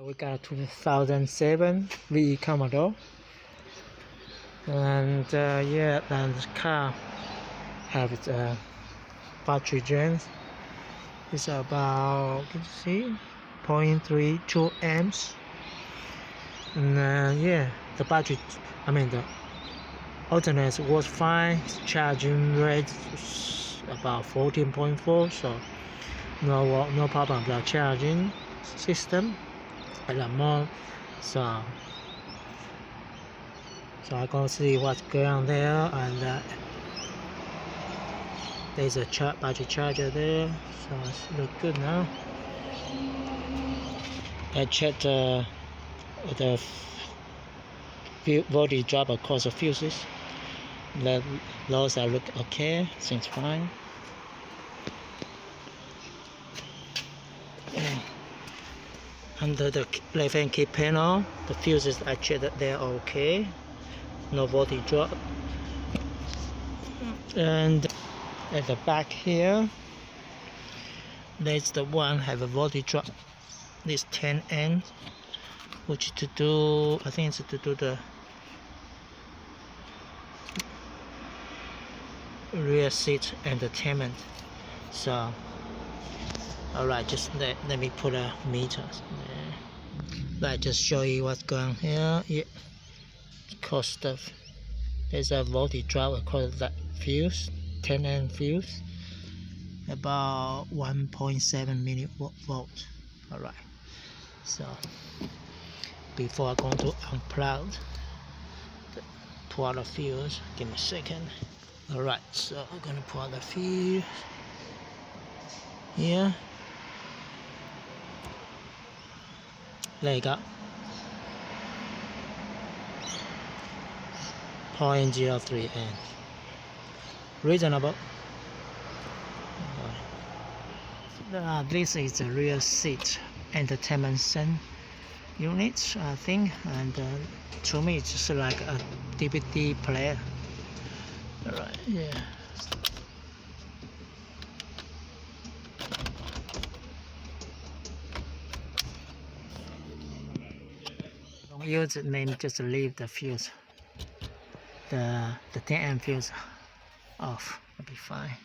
We got a 2007 VE Commodore, and yeah, and the car have its battery drain. It's about, can you see, 0.32 amps. And yeah, the battery, the alternate was fine. Charging rate is about 14.4, so no problem with the charging system at the moment. So I can see what's going on there, and there's a battery charger there, so it looks good now. I checked the voltage drop across the fuses. Those look okay, seems fine. Under the left-hand key panel, the fuses, I checked that they're okay, no voltage drop. And at the back here, there's the one have a voltage drop. This 10 amps, which to do, I think it's to do the rear seat entertainment. So alright, just let me put a meter there. Right, just show you what's going on here. Yeah, cost stuff. There's a voltage drop across that fuse, 10 amp fuse, about 1.7 millivolt. Alright, so before I'm going to unplug pull out the fuse, give me a second. Alright, so I'm going to pull out the fuse here. There you go. 0.03 amps. Reasonable. This is the rear seat entertainment center unit, I think, and to me it's just like a DVD player. Alright, yeah. Don't use the name, just leave the fuse, the 10 amp fuse off, it'll be fine.